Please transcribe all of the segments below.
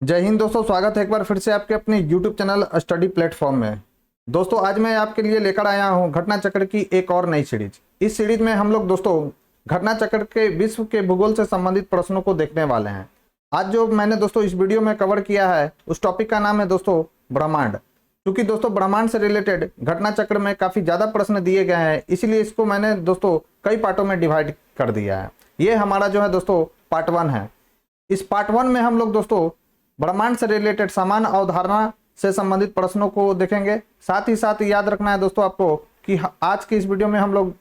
जय हिंद दोस्तों, स्वागत है एक बार फिर से आपके अपने YouTube चैनल स्टडी प्लेटफॉर्म में। दोस्तों आज मैं आपके लिए लेकर आया हूं घटना चक्र की एक और नई सीरीज। इस सीरीज में हम लोग दोस्तों घटना चक्र के विश्व के भूगोल से संबंधित प्रश्नों को देखने वाले हैं। आज जो मैंने दोस्तों इस वीडियो में कवर किया है उस टॉपिक का नाम है दोस्तों ब्रह्मांड। क्योंकि दोस्तों ब्रह्मांड से रिलेटेड घटना चक्र में काफी ज्यादा प्रश्न दिए गए हैं, इसीलिए इसको मैंने दोस्तों कई पार्टों में डिवाइड कर दिया है। ये हमारा जो है दोस्तों पार्ट 1 है। इस पार्ट 1 में हम लोग दोस्तों ब्रह्मांड से रिलेटेड समान अवधारणा से संबंधित प्रश्नों को देखेंगे। साथ ही साथ याद रखना है दोस्तों आपको कि आज की इस वीडियो में हम लोग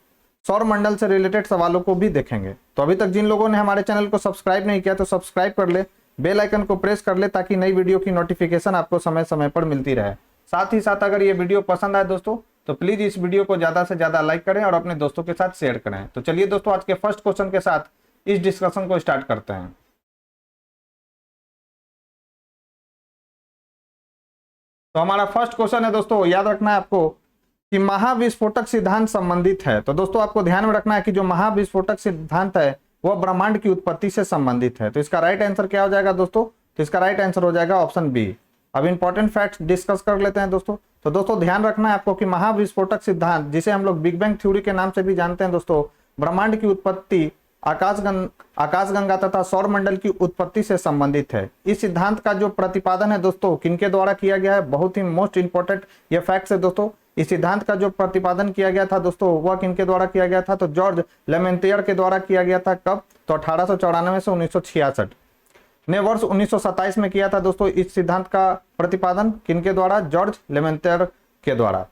सौर मंडल से रिलेटेड सवालों को भी देखेंगे। तो अभी तक जिन लोगों ने हमारे चैनल को सब्सक्राइब नहीं किया तो सब्सक्राइब कर ले, बेल आइकन को प्रेस कर ले ताकि नई वीडियो की नोटिफिकेशन आपको समय समय पर मिलती रहे। साथ ही साथ अगर ये वीडियो पसंद आए दोस्तों तो प्लीज इस वीडियो को ज्यादा से ज्यादा लाइक करें और अपने दोस्तों के साथ शेयर करें। तो चलिए दोस्तों आज के फर्स्ट क्वेश्चन के साथ इस डिस्कशन को स्टार्ट करते हैं। तो हमारा फर्स्ट क्वेश्चन है दोस्तों, याद रखना है आपको कि महाविस्फोटक सिद्धांत संबंधित है। तो दोस्तों आपको ध्यान में रखना है कि जो महाविस्फोटक सिद्धांत है वह ब्रह्मांड की उत्पत्ति से संबंधित है। तो इसका राइट आंसर क्या हो जाएगा दोस्तों? तो इसका राइट आंसर हो जाएगा ऑप्शन बी। अब इंपॉर्टेंट फैक्ट्स डिस्कस कर लेते हैं दोस्तों। तो दोस्तों ध्यान रखना है आपको कि महाविस्फोटक सिद्धांत, जिसे हम लोग बिग बैंग थ्योरी के नाम से भी जानते हैं दोस्तों, ब्रह्मांड की उत्पत्ति, आकाशगंगा तथा सौर मंडल की उत्पत्ति से संबंधित है। इस सिद्धांत का जो प्रतिपादन है दोस्तों किनके द्वारा किया गया है? बहुत ही मोस्ट इंपोर्टेंट ये फैक्ट्स है दोस्तों। इस सिद्धांत का जो प्रतिपादन किया गया था दोस्तों वह किनके द्वारा किया गया था? तो जॉर्ज लेमेंटियर के द्वारा किया गया था। कब? तो 1894 से 1966 ने वर्ष 1927 में किया था दोस्तों। इस सिद्धांत का प्रतिपादन किनके द्वारा? जॉर्ज लेमेंटियर के द्वारा,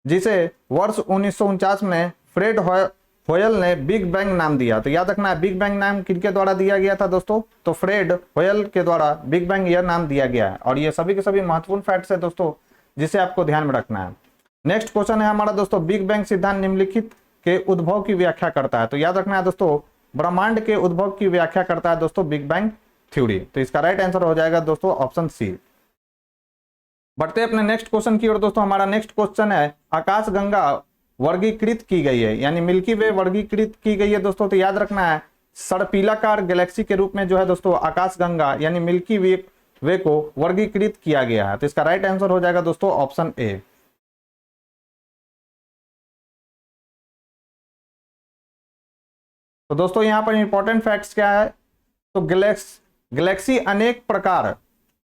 जिसे वर्ष 1949 में फ्रेड होयल ने बिग बैंग नाम दिया। तो याद रखना है बिग बैंग नाम किनके द्वारा दिया गया था दोस्तों? तो फ्रेड होयल के द्वारा बिग बैंग यह नाम दिया गया है। और ये सभी के सभी महत्वपूर्ण फैक्ट्स है दोस्तों जिसे आपको ध्यान में रखना है। नेक्स्ट क्वेश्चन है हमारा दोस्तों, बिग बैंग सिद्धांत निम्नलिखित के उद्भव की व्याख्या करता है। तो याद रखना है दोस्तों ब्रह्मांड के उद्भव की व्याख्या करता है दोस्तों बिग बैंग थ्योरी। तो इसका राइट आंसर हो जाएगा दोस्तों ऑप्शन सी। बढ़ते हैं अपने नेक्स्ट क्वेश्चन की ओर दोस्तों। हमारा नेक्स्ट क्वेश्चन है आकाशगंगा वर्गीकृत की गई है, यानी मिल्की वे वर्गीकृत की गई है दोस्तों। तो याद रखना है सर्पिलाकार गैलेक्सी के रूप में जो है दोस्तों आकाशगंगा यानी मिल्की वे को वर्गीकृत किया गया है। तो इसका राइट आंसर हो जाएगा दोस्तों ऑप्शन ए। तो दोस्तों यहां पर इंपॉर्टेंट फैक्ट्स क्या है? तो गैलेक्सी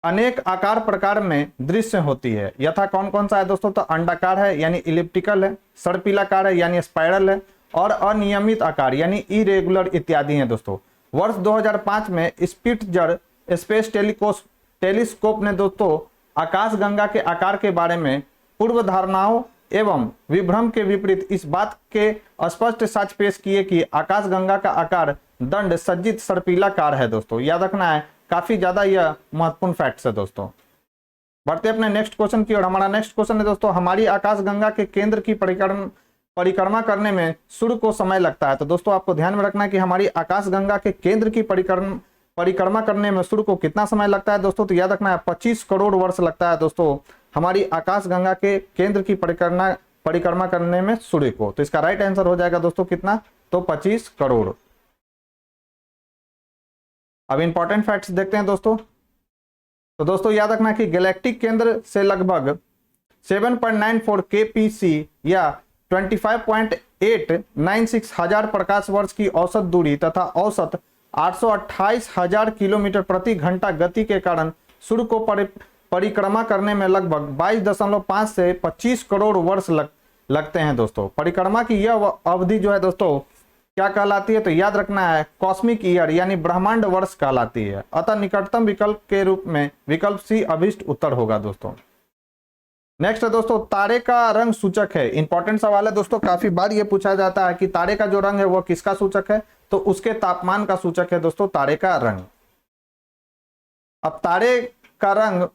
अनेक आकार प्रकार में दृश्य होती है। यथा कौन कौन सा है दोस्तों? तो अंडाकार है यानी इलिप्टिकल है, सर्पिलाकार है यानी स्पाइरल है, और अनियमित आकार यानी इरेगुलर इत्यादि हैं दोस्तों। वर्ष 2005 में स्पिट्जर स्पेस टेलीस्कोप ने दोस्तों आकाशगंगा के आकार के बारे में पूर्व धारणाओं एवं विभ्रम के विपरीत इस बात के स्पष्ट साक्ष्य पेश किए कि आकाशगंगा का आकार दंड सज्जित सर्पिलाकार है दोस्तों। याद रखना है काफी ज्यादा यह महत्वपूर्ण फैक्ट्स है दोस्तों। बढ़ते अपने नेक्स्ट क्वेश्चन की ओर। हमारा नेक्स्ट क्वेश्चन है दोस्तों, हमारी आकाशगंगा के केंद्र की परिक्रमा करने में सूर्य को समय लगता है। तो दोस्तों आपको ध्यान में रखना है कि हमारी आकाशगंगा के केंद्र की परिक्रमा करने में सूर्य को कितना समय लगता है दोस्तों? तो याद रखना है 25 करोड़ वर्ष लगता है दोस्तों हमारी आकाशगंगा के केंद्र की परिक्रमा करने में सूर्य को। तो इसका राइट आंसर हो जाएगा दोस्तों कितना? तो 25 करोड़। अब इंपॉर्टेंट फैक्ट्स देखते हैं दोस्तों। तो दोस्तों याद रखना कि गैलेक्टिक केंद्र से लगभग 7.94 kpc या 25.896 हजार प्रकाश वर्ष की औसत दूरी तथा औसत 828,000 किलोमीटर प्रति घंटा गति के कारण सूर्य को परिक्रमा करने में लगभग 22.5 से 25 करोड़ वर्ष लगते हैं दोस्तों। परिक्रमा की यह अवधि जो है दोस्तों क्या कहलाती है? तो याद रखना है कॉस्मिक ईयर यानी ब्रह्मांड वर्ष कहलाती है। अतः निकटतम विकल्प के रूप में विकल्प सी अभिष्ट उत्तर होगा दोस्तों। नेक्स्ट है दोस्तों, तारे का रंग सूचक है। इंपॉर्टेंट सवाल है दोस्तों, काफी बार ये पूछा जाता है कि तारे का जो रंग है वह किसका सूचक है? तो उसके तापमान का सूचक है दोस्तों तारे का रंग। अब तारे का रंग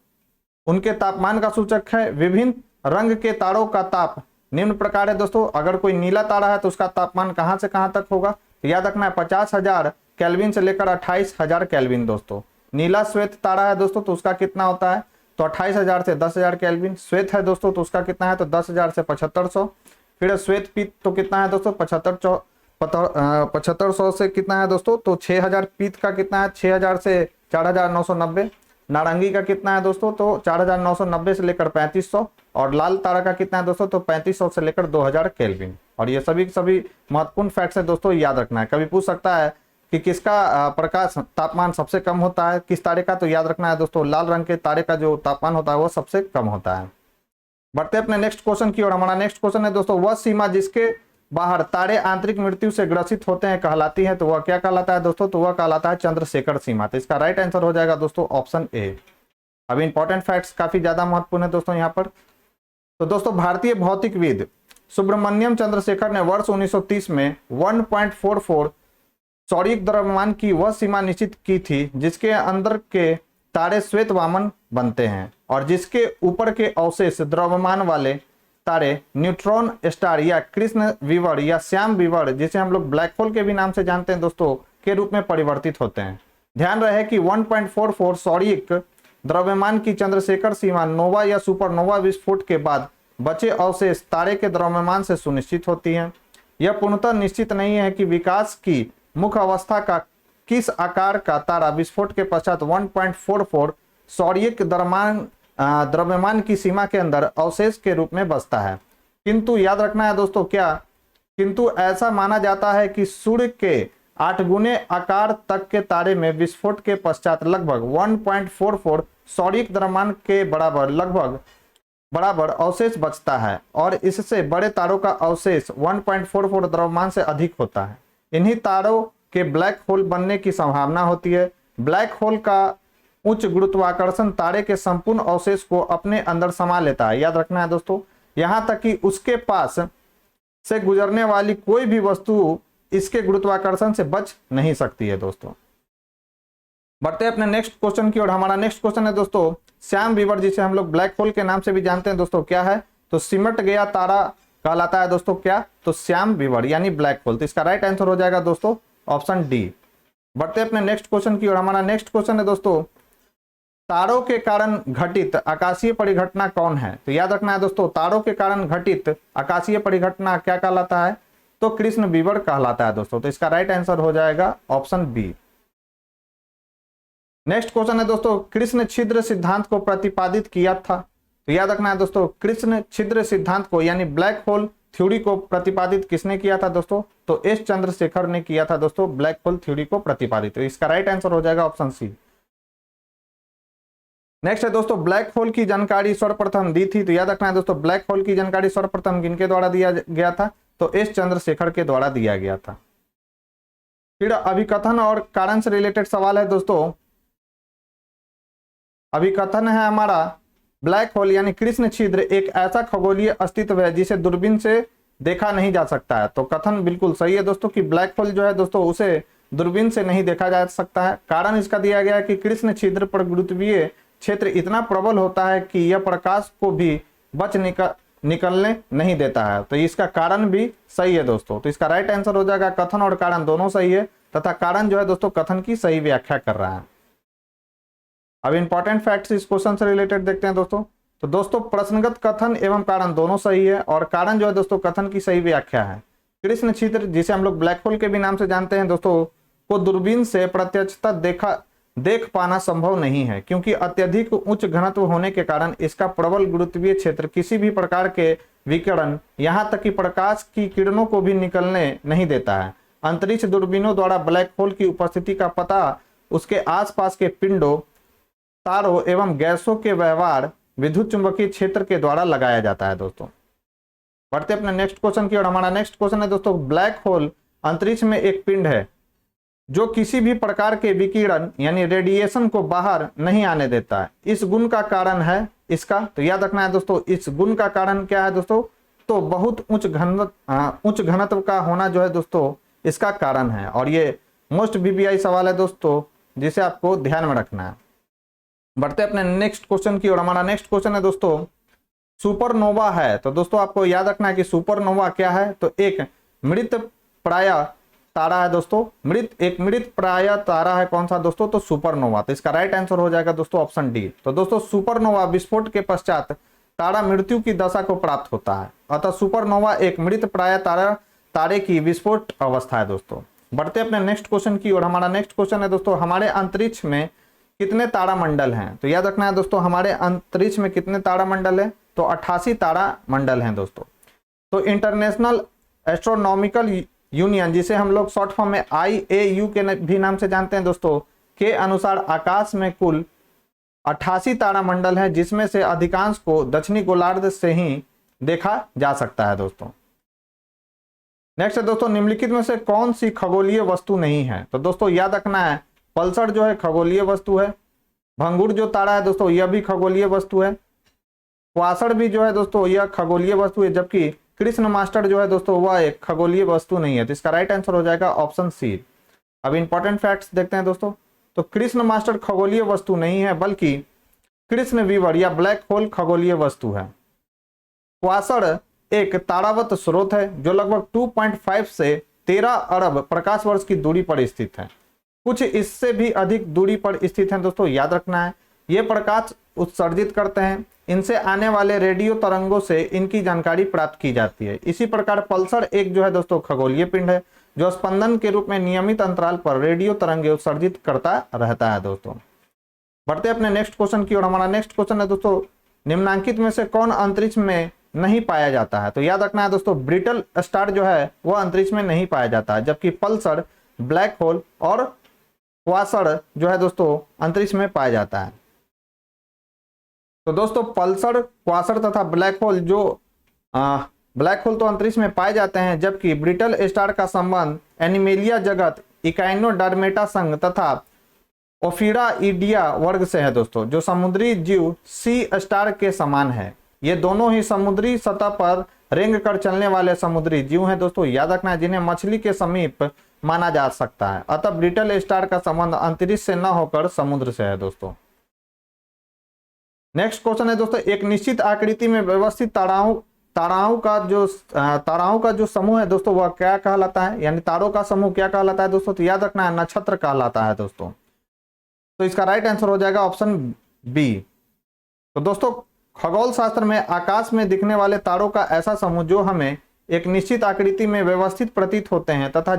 उनके तापमान का सूचक है। विभिन्न रंग के तारों का ताप निम्न प्रकार है दोस्तों। अगर कोई नीला तारा है तो उसका तापमान कहां से कहां तक होगा? तो याद रखना है 50,000 केल्विन से लेकर 28,000 केल्विन दोस्तों। नीला श्वेत तारा है दोस्तों तो उसका कितना होता है? तो 28,000 से 10,000 केल्विन। श्वेत है दोस्तों तो उसका कितना है? तो 10,000 से 7500। फिर श्वेत पीत तो कितना है दोस्तों? 7500 से कितना है दोस्तों? तो 6,000। पीत का कितना है? 6,000 से 4,990। नारंगी का कितना है दोस्तों, तो 4990 से लेकर 3500, और लाल तारा का कितना है दोस्तों, तो 3500 से लेकर 2000 केल्विन। और ये सभी सभी महत्वपूर्ण फैक्ट्स है दोस्तों, याद रखना है। कभी पूछ सकता है कि किसका प्रकाश तापमान सबसे कम होता है, किस तारे का, तो याद रखना है दोस्तों लाल रंग के तारे का जो तापमान होता है वो सबसे कम होता है। बढ़ते अपने नेक्स्ट क्वेश्चन की ओर। हमारा नेक्स्ट क्वेश्चन है दोस्तों, वह सीमा जिसके बाहर तारे आंतरिक मृत्यु से ग्रसित होते हैं कहलाती है, तो वह क्या कहलाता है दोस्तों, तो वह कहलाता है चंद्रशेखर सीमा। तो इसका राइट आंसर हो जाएगा दोस्तों ऑप्शन ए। अब इंपॉर्टेंट फैक्ट्स काफी ज्यादा महत्वपूर्ण है दोस्तों यहाँ पर। तो दोस्तों भारतीय भौतिकविद सुब्रमण्यम चंद्रशेखर ने वर्ष 1930 में 1.44 सौरिक द्रव्यमान की वह सीमा निश्चित की थी जिसके अंदर के तारे श्वेत वामन बनते हैं, और जिसके ऊपर के अवशेष द्रव्यमान वाले तारे न्यूट्रॉन स्टार या कृष्ण विवर या श्याम विवर, जिसे हम लोग ब्लैक होल के भी नाम से जानते हैं दोस्तों, के रूप में परिवर्तित होते हैं। ध्यान रहे कि 1.44 सौरिक द्रव्यमान की चंद्रशेखर सीमा नोवा या सुपरनोवा विस्फोट के बाद बचे अवशेष तारे के द्रव्यमान से सुनिश्चित होती है। यह पूर्णतः निश्चित नहीं है कि विकास की मुख्य अवस्था का किस आकार का तारा विस्फोट के पश्चात 1.44 सौरिक द्रव्यमान की सीमा के अंदर अवशेष के रूप में बसता है। किंतु याद रखना है दोस्तों, किंतु ऐसा माना जाता है कि सूर्य के 8 गुने आकार तक के तारे में विस्फोट के पश्चात लगभग 1.44 सौरिक द्रव्यमान के बराबर अवशेष बचता है, और इससे बड़े तारों का अवशेष 1.44 द्रव्यमान से अधिक होता है। इन्हीं तारों के ब्लैक होल बनने की संभावना होती है। ब्लैक होल का उच्च गुरुत्वाकर्षण तारे के संपूर्ण अवशेष को अपने अंदर समा लेता है। याद रखना है दोस्तों, यहां तक कि उसके पास से गुजरने वाली कोई भी वस्तु इसके गुरुत्वाकर्षण से बच नहीं सकती है दोस्तों। बढ़ते अपने नेक्स्ट क्वेश्चन की ओर। हमारा नेक्स्ट क्वेश्चन है दोस्तों, श्याम विवर जिसे हम लोग ब्लैक होल के नाम से भी जानते हैं दोस्तों, क्या है, तो सिमट गया तारा कहलाता है दोस्तों, क्या, तो श्याम विवर यानी ब्लैक होल। तो इसका राइट आंसर हो जाएगा दोस्तों ऑप्शन डी। बढ़ते अपने नेक्स्ट क्वेश्चन की ओर। हमारा नेक्स्ट क्वेश्चन है दोस्तों, तारों के कारण घटित आकाशीय परिघटना कौन है, तो याद रखना है दोस्तों, तारों के कारण घटित आकाशीय परिघटना क्या कहलाता है, तो कृष्ण विवर कहलाता है दोस्तों। तो इसका राइट आंसर हो जाएगा ऑप्शन बी। नेक्स्ट क्वेश्चन है दोस्तों, कृष्ण छिद्र सिद्धांत को प्रतिपादित किया था, तो याद रखना है दोस्तों, कृष्ण छिद्र सिद्धांत को यानी ब्लैक होल थ्योरी को प्रतिपादित किसने किया था दोस्तों, तो एस चंद्रशेखर ने किया था दोस्तों ब्लैक होल थ्योरी को प्रतिपादित। तो इसका राइट आंसर हो जाएगा ऑप्शन सी। नेक्स्ट है दोस्तों, ब्लैक होल की जानकारी सर्वप्रथम दी थी, तो याद रखना है दोस्तों, ब्लैक होल की जानकारी सर्वप्रथम किनके द्वारा दिया गया था, तो एस चंद्रशेखर के द्वारा दिया गया था। फिर अभिकथन और कारण से रिलेटेड सवाल है दोस्तों। अभिकथन है हमारा, ब्लैक होल यानी कृष्ण छिद्र एक ऐसा खगोलीय अस्तित्व है जिसे दूरबीन से देखा नहीं जा सकता है। तो कथन बिल्कुल सही है दोस्तों कि ब्लैक होल जो है दोस्तों उसे दूरबीन से नहीं देखा जा सकता है। कारण इसका दिया गया है कि कृष्ण छिद्र पर गुरुत्वीय क्षेत्र इतना प्रबल होता है कि यह प्रकाश को भी बच निकलने नहीं देता है। तो इसका कारण भी सही है दोस्तों। तो इसका राइट आंसर हो जाएगा, कथन और कारण दोनों सही है, तथा कारण जो है दोस्तों कथन की सही व्याख्या कर रहा है। अब इंपॉर्टेंट फैक्ट्स इस क्वेश्चन से रिलेटेड देखते हैं दोस्तों। तो दोस्तों प्रश्नगत कथन एवं कारण दोनों सही है, और कारण जो है दोस्तों कथन की सही व्याख्या है। कृष्ण छिद्र जिसे हम लोग ब्लैक होल के भी नाम से जानते हैं दोस्तों, को दूरबीन से प्रत्यक्षतः देख पाना संभव नहीं है, क्योंकि अत्यधिक उच्च घनत्व होने के कारण इसका प्रबल गुरुत्वीय क्षेत्र किसी भी प्रकार के विकिरण, यहां तक कि प्रकाश की किरणों को भी निकलने नहीं देता है। अंतरिक्ष दूरबीनों द्वारा ब्लैक होल की उपस्थिति का पता उसके आसपास के पिंडों, तारों एवं गैसों के व्यवहार विद्युत चुंबकीय क्षेत्र के द्वारा लगाया जाता है दोस्तों। बढ़ते अपने नेक्स्ट क्वेश्चन की ओर। हमारा नेक्स्ट क्वेश्चन है दोस्तों, ब्लैक होल अंतरिक्ष में एक पिंड है जो किसी भी प्रकार के विकिरण यानी रेडिएशन को बाहर नहीं आने देता है। इस गुण का कारण है इसका, तो याद रखना है दोस्तों, इस गुण का कारण क्या है दोस्तों, तो बहुत उच्च घनत्व का होना जो है दोस्तों इसका कारण है। और ये मोस्ट बीबीआई सवाल है दोस्तों, जिसे आपको ध्यान में रखना है। बढ़ते अपने नेक्स्ट क्वेश्चन की ओर। हमारा नेक्स्ट क्वेश्चन है दोस्तों, सुपरनोवा है, तो दोस्तों आपको याद रखना है कि सुपरनोवा क्या है, तो एक मृत प्राय तारा है दोस्तों। एक मृत प्राय तारा है कौन सा दोस्तों, तो सुपरनोवा। तो इसका राइट आंसर हो जाएगा दोस्तों ऑप्शन डी। तो दोस्तों सुपरनोवा विस्फोट के पश्चात तारा मृत्यु की दशा को प्राप्त होता है, अतः सुपरनोवा एक मृत प्राय तारे की विस्फोट अवस्था है दोस्तों। बढ़ते अपने नेक्स्ट क्वेश्चन की ओर। हमारा नेक्स्ट क्वेश्चन है दोस्तों, हमारे अंतरिक्ष में कितने तारामंडल हैं? तो याद रखना है दोस्तों, हमारे अंतरिक्ष में कितने तारामंडल है? तो 88 तारामंडल हैं दोस्तों। तो इंटरनेशनल एस्ट्रोनॉमिकल यूनियन, जिसे हम लोग शॉर्ट फॉर्म में IAU के भी नाम से जानते हैं दोस्तों, के अनुसार आकाश में कुल 88 तारामंडल हैं, जिसमें से अधिकांश को दक्षिणी गोलार्ध से ही देखा जा सकता है दोस्तों। नेक्स्ट है दोस्तों, निम्नलिखित में से कौन सी खगोलीय वस्तु नहीं है? तो दोस्तों याद रखना है, पल्सर जो है खगोलीय वस्तु है, भंगुर जो तारा है दोस्तों यह भी खगोलीय वस्तु है, क्वासड़ भी जो है दोस्तों यह खगोलीय वस्तु है, जबकि कृष्ण मास्टर जो है दोस्तों वह एक खगोलीय वस्तु नहीं है। तो इसका राइट आंसर हो जाएगा ऑप्शन सी। अब इंपॉर्टेंट फैक्ट्स देखते हैं दोस्तों। तो कृष्ण मास्टर खगोलीय वस्तु नहीं है, बल्कि कृष्ण वीवर या ब्लैक होल खगोलीय वस्तु है। क्वासड़ एक तारावत स्रोत है जो लगभग 2.5 से 13 अरब प्रकाश वर्ष की दूरी पर स्थित है। कुछ इससे भी अधिक दूरी पर स्थित है दोस्तों, याद रखना है। ये प्रकाश उत्सर्जित करते हैं, इनसे आने वाले रेडियो तरंगों से इनकी जानकारी प्राप्त की जाती है। इसी प्रकार पल्सर एक जो है दोस्तों खगोलीय पिंड है जो स्पंदन के रूप में नियमित अंतराल पर रेडियो तरंगे उत्सर्जित करता रहता है दोस्तों। बढ़ते अपने नेक्स्ट क्वेश्चन की ओर। हमारा नेक्स्ट क्वेश्चन है दोस्तों, निम्नलिखित में से कौन अंतरिक्ष में नहीं पाया जाता है? तो याद रखना है दोस्तों, ब्रिटल स्टार जो है वह अंतरिक्ष में नहीं पाया जाता है, जबकि पल्सर, ब्लैक होल और क्वासड़ जो है दोस्तों अंतरिक्ष में पाया जाता है। तो दोस्तों पल्सर, क्वासड़ तथा ब्लैक होल ब्लैक होल तो अंतरिक्ष में पाए जाते हैं, जबकि ब्रिटल स्टार का संबंध एनिमेलिया जगत, इकाइनोडर्मेटा संघ तथा ओफिराइडिया वर्ग से है दोस्तों, जो समुद्री जीव सी स्टार के समान है। ये दोनों ही समुद्री सतह पर रेंग कर चलने वाले समुद्री जीव हैं दोस्तों, याद रखना है, जिन्हें मछली के समीप माना जा सकता है। अतः ब्रिटल स्टार का संबंध अंतरिक्ष से न होकर समुद्र से है दोस्तों। नेक्स्ट क्वेश्चन है दोस्तों, एक निश्चित आकृति में व्यवस्थित ताराओं का जो समूह है दोस्तों वह क्या कहलाता है? यानी तारों का समूह क्या कहलाता है दोस्तों? तो याद रखना है, नक्षत्र कहलाता है दोस्तों। तो इसका राइट आंसर हो जाएगा ऑप्शन बी। तो दोस्तों खगोल शास्त्र में आकाश में दिखने वाले तारों का ऐसा समूह जो हमें एक निश्चित आकृति में व्यवस्थित प्रतीत होते हैं तथा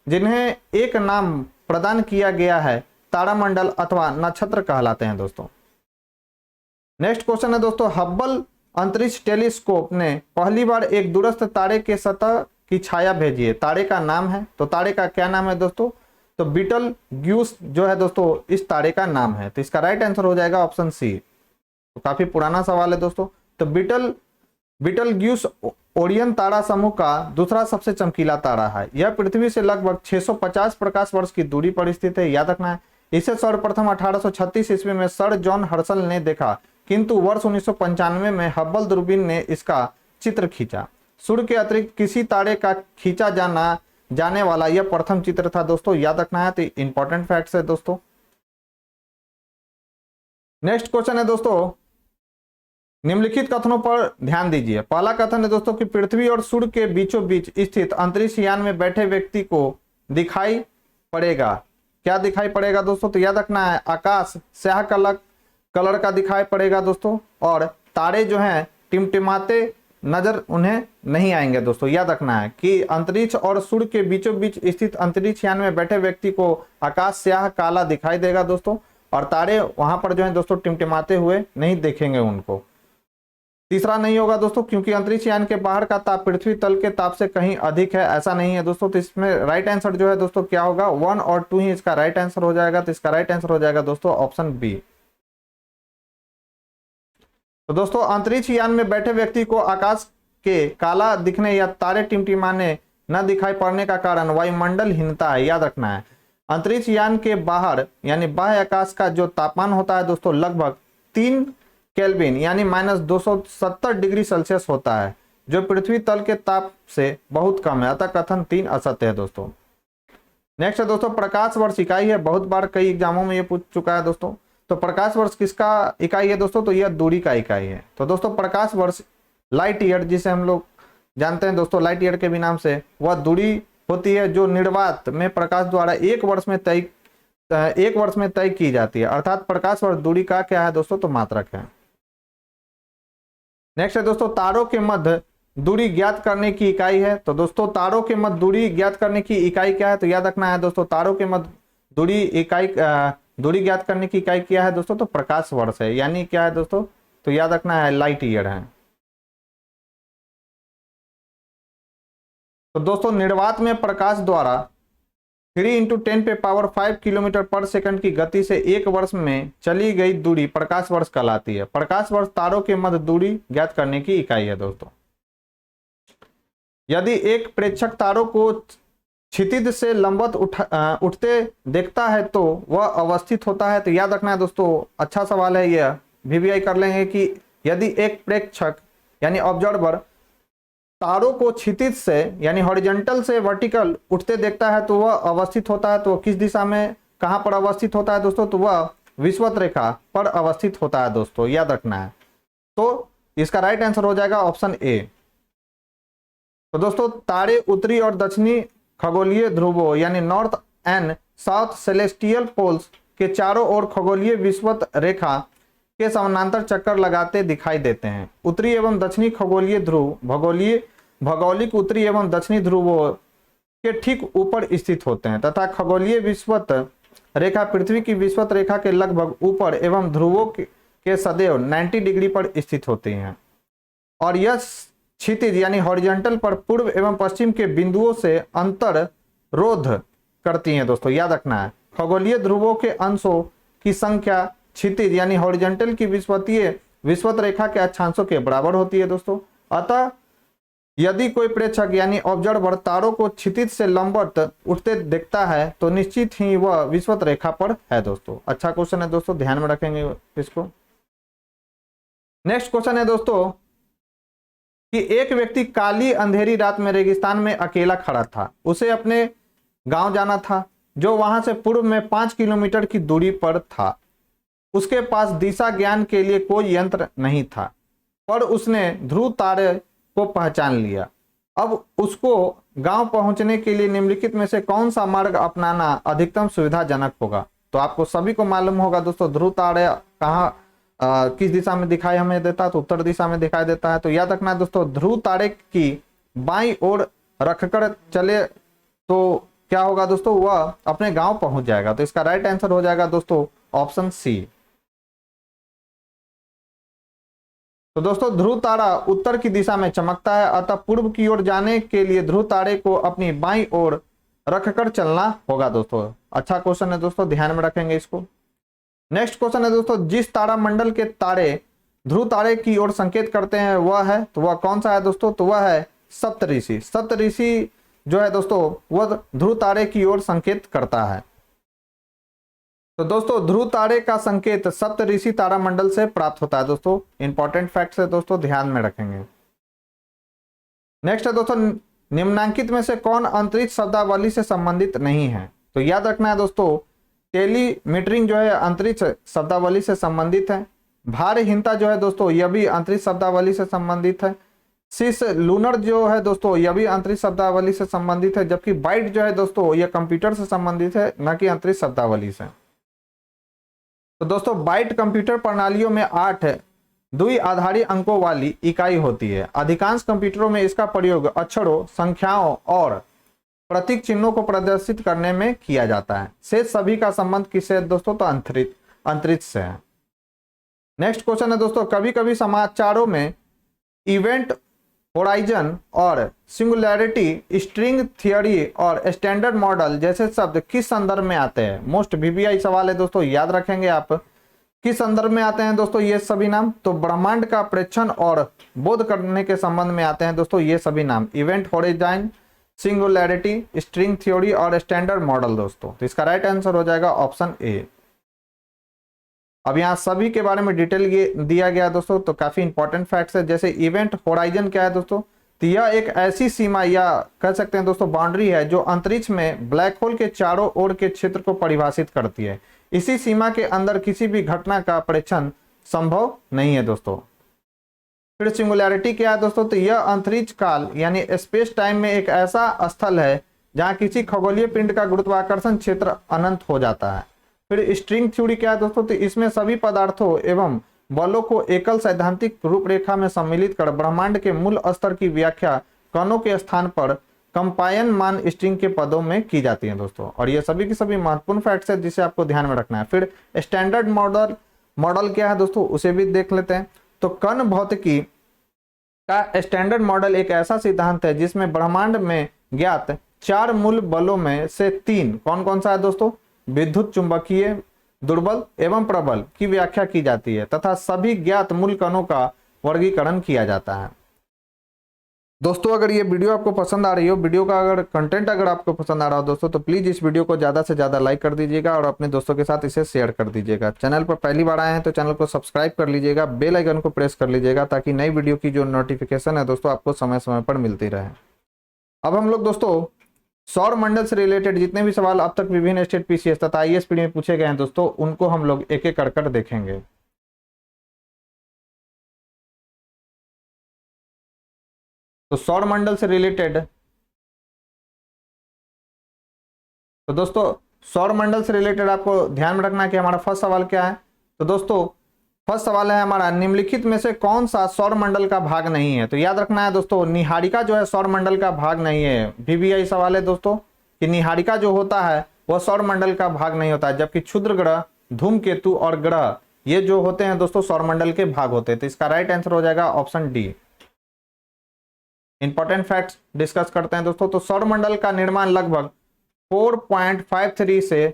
जिन्हें एक नाम प्रदान किया गया है, तारामंडल अथवा नक्षत्र कहलाते हैं दोस्तों। नेक्स्ट क्वेश्चन है दोस्तों, हब्बल अंतरिक्ष टेलीस्कोप ने पहली बार एक दूरस्थ तारे के सतह की छाया भेजी है। तारे का नाम है, तो तारे का क्या नाम है दोस्तों? तो बीटल ग्यूस जो है दोस्तों इस तारे का नाम है। तो इसका राइट आंसर हो जाएगा ऑप्शन सी। तो काफी पुराना सवाल है दोस्तों। तो बीटल ग्यूस ओरियन तारा समूह का दूसरा सबसे चमकीला तारा है। यह पृथ्वी से लगभग 650 प्रकाश वर्ष की दूरी पर स्थित है, याद रखना है। इसे सर्वप्रथम 1836 ईस्वी में सर जॉन हर्शल ने देखा, किंतु वर्ष 1995 में हब्बल दूरबीन ने इसका चित्र खींचा। सूर्य के अतिरिक्त किसी तारे का खींचा जाने वाला यह प्रथम चित्र था दोस्तों, याद रखना है। तो इंपॉर्टेंट फैक्ट्स है दोस्तों। नेक्स्ट क्वेश्चन है दोस्तों, निम्नलिखित कथनों पर ध्यान दीजिए। पहला कथन है दोस्तों कि पृथ्वी और सूर्य के बीचों बीच स्थित अंतरिक्ष यान में बैठे व्यक्ति को दिखाई पड़ेगा। क्या दिखाई पड़ेगा दोस्तों? तो याद रखना है, आकाश स्याह कलर का दिखाई पड़ेगा दोस्तों, और तारे जो हैं टिमटिमाते नजर उन्हें नहीं आएंगे दोस्तों। याद रखना है कि अंतरिक्ष और सूर्य के बीचों बीच स्थित अंतरिक्ष यान में बैठे व्यक्ति को आकाश स्याह काला दिखाई देगा दोस्तों, और तारे वहां पर जो है दोस्तों टिमटिमाते हुए नहीं देखेंगे उनको। तीसरा नहीं होगा दोस्तों, क्योंकि अंतरिक्ष यान के बाहर का ताप पृथ्वी तल के ताप से कहीं अधिक है, ऐसा नहीं है दोस्तों। तो इसमें राइट आंसर जो है दोस्तों क्या होगा? 1 और 2 ही इसका राइट आंसर हो जाएगा। तो इसका राइट आंसर हो जाएगा दोस्तों ऑप्शन बी। तो दोस्तों अंतरिक्ष यान में बैठे व्यक्ति को आकाश के काला दिखने या तारे टिमटिमाने न दिखाई पड़ने का कारण वायुमंडलहीनता है, याद रखना है। अंतरिक्ष यान के बाहर यानी बाह्य आकाश का जो तापमान होता है दोस्तों लगभग 3 केल्विन यानी -270 डिग्री सेल्सियस होता है, जो पृथ्वी तल के ताप से बहुत कम है। अतः कथन 3 असत्य है दोस्तों। नेक्स्ट है दोस्तों, प्रकाश वर्ष इकाई है। बहुत बार कई एग्जामों में ये पूछ चुका है दोस्तों। तो प्रकाश वर्ष किसका इकाई है दोस्तों? तो यह दूरी का इकाई है। तो दोस्तों प्रकाश वर्ष लाइट ईयर, जिसे हम लोग जानते हैं दोस्तों लाइट ईयर के भी नाम से, वह दूरी होती है जो निर्वात में प्रकाश द्वारा एक वर्ष में तय की जाती है। अर्थात प्रकाश वर्ष दूरी का क्या है दोस्तों? तो मात्रक है। नेक्स्ट है दोस्तों, तारों के मध्य दूरी ज्ञात करने की इकाई है। तो दोस्तों तारों के मध्य दूरी ज्ञात करने की इकाई क्या है? तो याद रखना है दोस्तों, तारों के मध्य दूरी इकाई दूरी ज्ञात करने की इकाई क्या है दोस्तों, तो प्रकाश वर्ष है, यानी क्या है दोस्तों, तो याद रखना है लाइट ईयर है। तो दोस्तों निर्वात में प्रकाश द्वारा 3 × 10⁵ किलोमीटर पर सेकंड की गति से एक वर्ष में चली गई दूरी प्रकाश वर्ष कहलाती है। प्रकाश वर्ष तारों के मध्य दूरी ज्ञात करने की इकाई है दोस्तों। यदि एक प्रेक्षक तारों को क्षितिज से लंबवत उठते देखता है तो वह अवस्थित होता है। तो याद रखना है दोस्तों, अच्छा सवाल है यह, VVI कर लेंगे कि यदि एक प्रेक्षक यानी ऑब्जर्वर तारों को क्षितिज से यानी हॉरिजॉन्टल से वर्टिकल उठते देखता है तो वह अवस्थित होता है। तो किस दिशा में कहां पर अवस्थित होता है दोस्तों, तो वह विषुवत रेखा पर अवस्थित होता है दोस्तों, याद रखना है। तो इसका राइट आंसर हो जाएगा ऑप्शन ए। तो दोस्तों तारे उत्तरी और दक्षिणी खगोलीय ध्रुवों यानी north and south celestial poles के चारों ओर खगोलीय विषुवत रेखा के समानांतर चक्कर लगाते दिखाई देते हैं। उत्तरी एवं दक्षिणी खगोलीय ध्रुव भौगोलिक उत्तरी एवं दक्षिणी ध्रुवों के ठीक ऊपर स्थित होते हैं तथा खगोलीय विषुवत रेखा पृथ्वी की विषुवत रेखा के लगभग ऊपर एवं ध्रुवों के सदैव 90 डिग्री पर स्थित होती हैं और यह क्षितिज यानी हॉरिजॉन्टल पर पूर्व एवं पश्चिम के बिंदुओं से अंतर रोध करती हैं दोस्तों, याद रखना है। खगोलीय ध्रुवों के अंशों की संख्या क्षितिज यानी हॉरिजॉन्टल की विषुवत रेखा के अक्षांशों के बराबर होती है दोस्तों। अतः यदि कोई प्रेक्षक यानी ऑब्जर्वर तारों को क्षितिज से लंबवत उठते देखता है तो निश्चित ही वह विषुवत रेखा पर है दोस्तों। अच्छा क्वेश्चन है दोस्तों, ध्यान में रखेंगे इसको। नेक्स्ट क्वेश्चन है दोस्तों कि एक व्यक्ति काली अंधेरी रात में रेगिस्तान में अकेला खड़ा था। उसे अपने गांव जाना था जो वहां से पूर्व में 5 किलोमीटर की दूरी पर था। उसके पास दिशा ज्ञान के लिए कोई यंत्र नहीं था पर उसने ध्रुव तारे को पहचान लिया। अब उसको गांव पहुंचने के लिए निम्नलिखित में से कौन सा मार्ग अपनाना अधिकतम सुविधाजनक होगा। तो आपको सभी को मालूम होगा दोस्तों ध्रुव तारे कहाँ किस दिशा में दिखाई हमें देता है, तो उत्तर दिशा में दिखाई देता है। तो याद रखना है दोस्तों, ध्रुव तारे की बाईं ओर रखकर चले तो क्या होगा दोस्तों, वह अपने गांव पहुंच जाएगा। तो इसका राइट आंसर हो जाएगा दोस्तों ऑप्शन सी। तो दोस्तों ध्रुव तारा उत्तर की दिशा में चमकता है, अतः पूर्व की ओर जाने के लिए ध्रुव तारे को अपनी बाईं ओर रखकर चलना होगा दोस्तों। अच्छा क्वेश्चन है दोस्तों, ध्यान में रखेंगे इसको। नेक्स्ट क्वेश्चन है दोस्तों, जिस तारा मंडल के तारे ध्रुव तारे की ओर संकेत करते हैं वह है, तो वह कौन सा है दोस्तों, तो वह है सप्तऋषि। सप्तऋषि जो है दोस्तों वह ध्रुव तारे की ओर संकेत करता है। तो दोस्तों ध्रुव तारे का संकेत सप्तऋषि तारा मंडल से प्राप्त होता है दोस्तों। इंपॉर्टेंट फैक्ट्स है दोस्तों, ध्यान में रखेंगे। नेक्स्ट है दोस्तों, निम्नांकित में से कौन अंतरिक्ष शब्दावली से संबंधित नहीं है। तो याद रखना है दोस्तों, टेलीमीटरिंग जो है अंतरिक्ष शब्दावली से संबंधित है। भारहीनता जो है दोस्तों यह भी अंतरिक्ष शब्दावली से संबंधित है। सिस लूनर जो है दोस्तों यह भी अंतरिक्ष शब्दावली से संबंधित है, जबकि बाइट जो है दोस्तों यह कंप्यूटर से संबंधित है, न कि अंतरिक्ष शब्दावली से। तो दोस्तों बाइट कंप्यूटर प्रणालियों में 8 द्विआधारी अंकों वाली इकाई होती है। अधिकांश कंप्यूटरों में इसका प्रयोग अक्षरों, संख्याओं और प्रतीक चिन्हों को प्रदर्शित करने में किया जाता है। शेष सभी का संबंध किससे है दोस्तों, तो अंतरिक्ष से है। नेक्स्ट क्वेश्चन है दोस्तों, कभी कभी समाचारों में इवेंट होराइजन और सिंगुलैरिटी, स्ट्रिंग थियरी और स्टैंडर्ड मॉडल जैसे शब्द किस संदर्भ में आते हैं। मोस्ट VVI सवाल है दोस्तों, याद रखेंगे आप। किस संदर्भ में आते हैं दोस्तों ये सभी नाम, तो ब्रह्मांड का प्रेक्षण और बोध करने के संबंध में आते हैं दोस्तों ये सभी नाम। Event horizon, singularity, string theory और स्टैंडर्ड मॉडल दोस्तों। तो इसका राइट आंसर हो जाएगा ऑप्शन ए। अब यहाँ सभी के बारे में डिटेल दिया गया दोस्तों, तो काफी इंपॉर्टेंट फैक्ट्स है। जैसे इवेंट होराइजन क्या है दोस्तों, तो यह एक ऐसी सीमा या कह सकते हैं दोस्तों बाउंड्री है जो अंतरिक्ष में ब्लैक होल के चारों ओर के क्षेत्र को परिभाषित करती है। इसी सीमा के अंदर किसी भी घटना का प्रेक्षण संभव नहीं है दोस्तों। फिर सिंगुलैरिटी क्या है दोस्तों, तो यह अंतरिक्ष काल यानी स्पेस टाइम में एक ऐसा स्थल है जहां किसी खगोलीय पिंड का गुरुत्वाकर्षण क्षेत्र अनंत हो जाता है। फिर स्ट्रिंग थ्योरी क्या है दोस्तों, तो इसमें सभी पदार्थों एवं बलों को एकल सैद्धांतिक रूपरेखा में सम्मिलित कर ब्रह्मांड के मूल स्तर की व्याख्या कणों के स्थान पर कंपायन मान स्ट्रिंग के पदों में की जाती है दोस्तों। और ये सभी की सभी महत्वपूर्ण फैक्ट्स है जिसे आपको ध्यान में रखना है। फिर स्टैंडर्ड मॉडल क्या है दोस्तों, उसे भी देख लेते हैं। तो कण भौतिकी का स्टैंडर्ड मॉडल एक ऐसा सिद्धांत है जिसमें ब्रह्मांड में ज्ञात 4 मूल बलों में से 3 कौन कौन सा है दोस्तों, विद्युत चुंबकीय, दुर्बल एवं प्रबल की व्याख्या की जाती है तथा सभी ज्ञात मूल कणों का वर्गीकरण किया जाता है। दोस्तों अगर ये वीडियो आपको पसंद आ रही हो, वीडियो का अगर कंटेंट अगर आपको पसंद आ रहा हो दोस्तों, तो प्लीज इस वीडियो को ज्यादा से ज्यादा लाइक कर दीजिएगा और अपने दोस्तों के साथ इसे शेयर कर दीजिएगा। चैनल पर पहली बार आए हैं तो चैनल को सब्सक्राइब कर लीजिएगा, बेल आइकन को प्रेस कर लीजिएगा ताकि नई वीडियो की जो नोटिफिकेशन है दोस्तों आपको समय समय पर मिलती रहे। अब हम लोग दोस्तों सौर मंडल से रिलेटेड जितने भी सवाल अब तक विभिन्न स्टेट पीसीएस तथा आईएएस में पूछे गए हैं दोस्तों, उनको हम लोग एक एक कर देखेंगे। तो सौर मंडल से रिलेटेड, तो दोस्तों सौर मंडल से रिलेटेड आपको ध्यान में रखना है कि हमारा फर्स्ट सवाल क्या है। तो दोस्तों फर्स्ट सवाल है हमारा, निम्नलिखित में से कौन सा सौर मंडल का भाग नहीं है। तो याद रखना है दोस्तों, निहारिका जो है सौर मंडल का भाग नहीं है। वीवीआई सवाल है दोस्तों कि निहारिका जो होता है वह सौर मंडल का भाग नहीं होता है, जबकि क्षुद्र ग्रह, धूमकेतु और ग्रह ये जो होते हैं दोस्तों सौर मंडल के भाग होते हैं। तो इसका राइट आंसर हो जाएगा option D. Important facts discuss करते हैं दोस्तों। तो सौर मंडल का निर्माण लगभग 4.53 से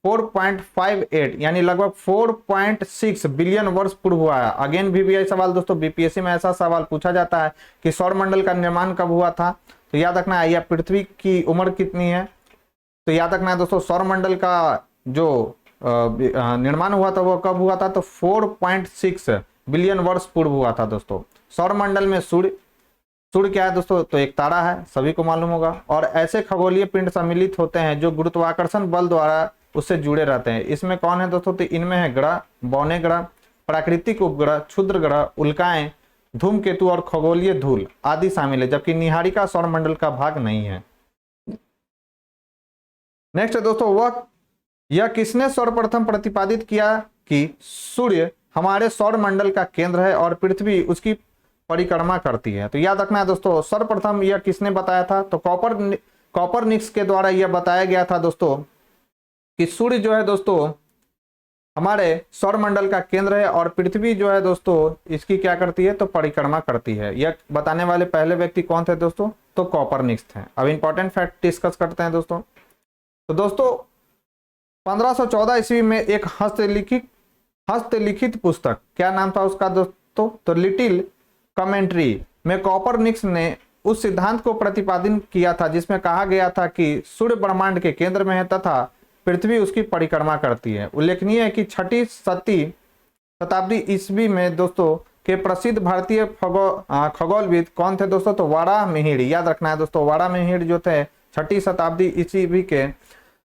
4.58 यानी लगभग 4.6 बिलियन वर्ष पूर्व हुआ है। अगेन वीवीआई सवाल दोस्तों, बीपीएससी में ऐसा सवाल पूछा जाता है कि सौर मंडल का निर्माण कब हुआ था। तो याद रखना है, या पृथ्वी की उम्र कितनी है। तो याद रखना है दोस्तों, सौर मंडल का जो निर्माण हुआ था वो कब हुआ था, तो 4.6 बिलियन वर्ष पूर्व हुआ था दोस्तों। सौर मंडल में सूर्य क्या है दोस्तों, तो एक तारा है, सभी को मालूम होगा। और ऐसे खगोलीय पिंड सम्मिलित होते हैं जो गुरुत्वाकर्षण बल द्वारा उससे जुड़े रहते हैं। इसमें कौन है दोस्तों, तो इनमें है ग्रह, बौने ग्रह, प्राकृतिक उपग्रह, क्षुद्र ग्रह, उल्काएं, धूमकेतु और खगोलीय धूल आदि शामिल है, जबकि निहारिका सौर मंडल का भाग नहीं है। नेक्स्ट है दोस्तों, यह किसने सर्वप्रथम प्रतिपादित किया कि सूर्य हमारे सौर मंडल का केंद्र है और पृथ्वी उसकी परिक्रमा करती है। तो याद रखना है दोस्तों, सर्वप्रथम यह किसने बताया था, तो कॉपरनिकस के द्वारा यह बताया गया था दोस्तों कि सूर्य जो है दोस्तों हमारे सौर मंडल का केंद्र है और पृथ्वी जो है दोस्तों इसकी क्या करती है, तो परिक्रमा करती है। यह बताने वाले पहले व्यक्ति कौन थे दोस्तों, तो कॉपरनिकस थे। अब इंपॉर्टेंट फैक्ट डिस्कस करते हैं दोस्तों। तो दोस्तों 1514 ईस्वी में एक हस्तलिखित पुस्तक, क्या नाम था उसका दोस्तों, तो लिटिल कमेंट्री में कॉपरनिकस ने उस सिद्धांत को प्रतिपादन किया था जिसमें कहा गया था कि सूर्य ब्रह्मांड के केंद्र में है तथा पृथ्वी उसकी परिक्रमा करती है। उल्लेखनीय है कि 6वीं शताब्दी ईस्वी में दोस्तों के प्रसिद्ध भारतीय खगोलविद कौन थे दोस्तों, तो वाराहमिहिर। याद रखना है दोस्तों, वाराहमिहिर जो थे 6वीं शताब्दी ईस्वी के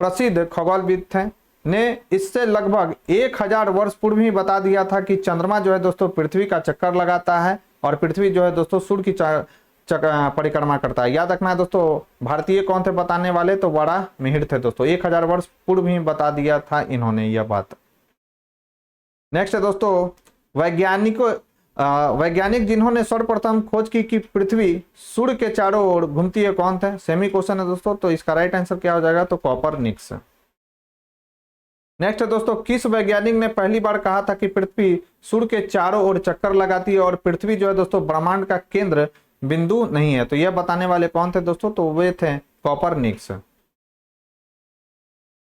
प्रसिद्ध खगोलविद थे, ने इससे लगभग 1000 वर्ष पूर्व ही बता दिया था कि चंद्रमा जो है दोस्तों पृथ्वी का चक्कर लगाता है और पृथ्वी जो है दोस्तों सूर्य की परिक्रमा करता है। याद रखना है दोस्तों, भारतीय कौन थे बताने वाले, तो वाराहमिहिर थे दोस्तों। 1000 वर्ष पूर्व ही बता दिया था इन्होंने यह बात। नेक्स्ट है दोस्तों, वैज्ञानिक जिन्होंने सर्वप्रथम खोज की कि पृथ्वी सूर्य के चारों ओर घूमती है, कौन थे, सेमी क्वेश्चन है दोस्तों। तो इसका राइट आंसर क्या हो जाएगा, तो कॉपरनिकस। नेक्स्ट है दोस्तों, किस वैज्ञानिक ने पहली बार कहा था कि पृथ्वी सूर्य के चारों ओर चक्कर लगाती है और पृथ्वी जो है दोस्तों ब्रह्मांड का केंद्र बिंदु नहीं है। तो यह बताने वाले कौन थे दोस्तों, तो वे थे कॉपरनिकस।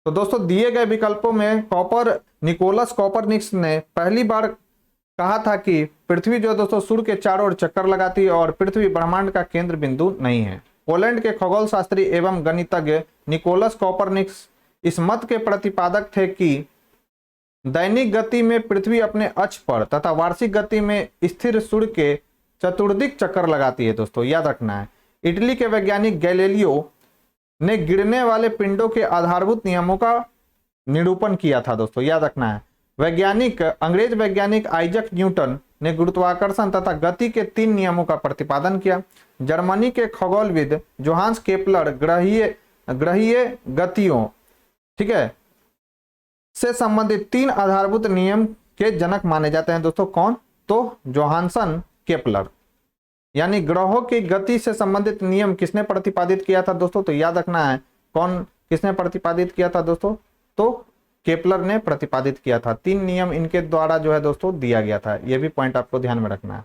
तो दोस्तों दिए गए विकल्पों में निकोलस कॉपरनिकस ने पहली बार कहा था कि पृथ्वी जो है दोस्तों सूर्य के चारों ओर चक्कर लगाती है और पृथ्वी ब्रह्मांड का केंद्र बिंदु नहीं है। पोलैंड के खगोल शास्त्री एवं गणितज्ञ निकोलस कॉपरनिकस इस मत के प्रतिपादक थे कि दैनिक गति में पृथ्वी अपने अक्ष पर तथा वार्षिक गति में स्थिर सूर्य के चतुर्दिक चक्कर लगाती है दोस्तों। याद रखना है, इटली के वैज्ञानिक गैलीलियो ने गिरने वाले पिंडों के आधारभूत नियमों का निरूपण किया था दोस्तों। याद रखना है, अंग्रेज वैज्ञानिक आइजक न्यूटन ने गुरुत्वाकर्षण तथा गति के 3 नियमों का प्रतिपादन किया। जर्मनी के खगोलविद जोहान्स केपलर ग्रहीय गतियों, ठीक है, से संबंधित 3 आधारभूत नियम के जनक माने जाते हैं दोस्तों। कौन, तो जोहानसन केपलर। यानी ग्रहों की गति से संबंधित नियम किसने प्रतिपादित किया था दोस्तों? तो याद रखना है कौन किसने प्रतिपादित किया था दोस्तों? तो केपलर ने प्रतिपादित किया था। 3 नियम इनके द्वारा जो है दोस्तों दिया गया था, यह भी पॉइंट आपको ध्यान में रखना है।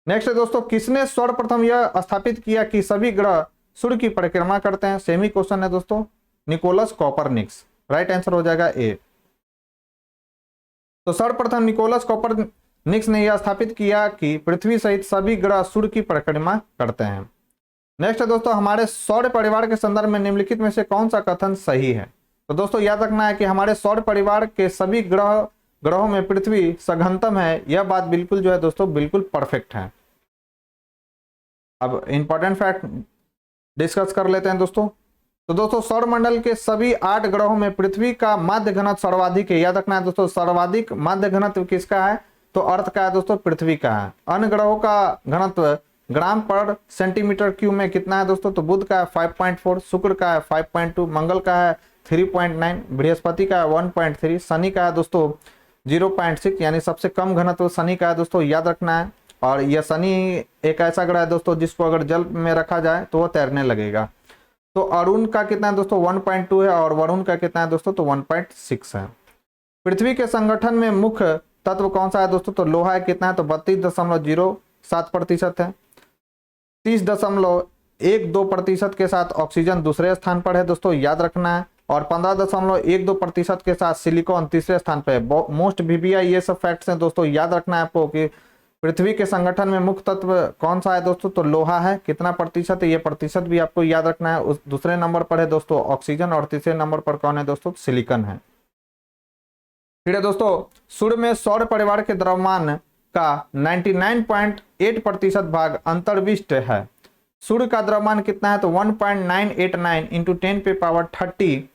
नेक्स्ट है दोस्तों, किसने सर्वप्रथम यह स्थापित किया कि सभी ग्रह सूर्य की परिक्रमा करते हैं? सेमी क्वेश्चन है दोस्तों, निकोलस कॉपरनिकस। राइट आंसर हो जाएगा ए। तो सर्वप्रथम निकोलस कॉपरनिकस ने यह स्थापित किया कि पृथ्वी सहित सभी ग्रह सूर्य की परिक्रमा करते हैं। नेक्स्ट है दोस्तों, हमारे सौर परिवार के संदर्भ में निम्नलिखित में से कौन सा कथन सही है? तो दोस्तों याद रखना है कि हमारे सौर परिवार के सभी ग्रहों में पृथ्वी सघनतम है। यह बात बिल्कुल जो है दोस्तों बिल्कुल परफेक्ट है। अब इंपॉर्टेंट फैक्ट डिस्कस कर लेते हैं दोस्तों। तो दोस्तों सौर मंडल के सभी 8 ग्रहों में पृथ्वी का माध्य घनत्व सर्वाधिक है। याद रखना है दोस्तों, सर्वाधिक माध्य घनत्व किसका है? तो अर्थ का है दोस्तों, पृथ्वी का है। अन्य ग्रहों का घनत्व ग्राम पर सेंटीमीटर क्यूब में कितना है दोस्तों? तो बुध का है 5.4, शुक्र का है 5.2, मंगल का है 3.9, बृहस्पति का है 1.3, शनि का है दोस्तों 0.6, यानी सबसे कम घनत्व शनि का है दोस्तों, याद रखना है। और यह शनि एक ऐसा ग्रह है दोस्तों जिसको अगर जल में रखा जाए तो वह तैरने लगेगा। तो अरुण का कितना है दोस्तों? 1.2 है, और वरुण का कितना है दोस्तों? तो 1.6 है। पृथ्वी के संगठन में मुख्य तत्व कौन सा है दोस्तों? तो लोहा है। कितना है? तो 32.07% है। 30.12% के साथ ऑक्सीजन दूसरे स्थान पर है दोस्तों, याद रखना है। और 15.12% के साथ सिलिकॉन तीसरे स्थान पर है। मोस्ट वीवीआई ये सब फैक्ट्स हैं दोस्तों, याद रखना है आपको कि पृथ्वी के संगठन में मुख्य तत्व कौन सा है दोस्तों? तो लोहा है। कितना प्रतिशत है? ये प्रतिशत भी आपको याद रखना है। उस दूसरे नंबर पर है दोस्तों ऑक्सीजन, और तीसरे नंबर पर कौन है दोस्तों? सिलिकॉन है। फिर है दोस्तों, सूर्य में सौर परिवार के द्रव्यमान का 99.8% भाग अंतर्विष्ट है। सूर्य का द्रव्यमान कितना है? तो 1.989 इंटू 10⁻30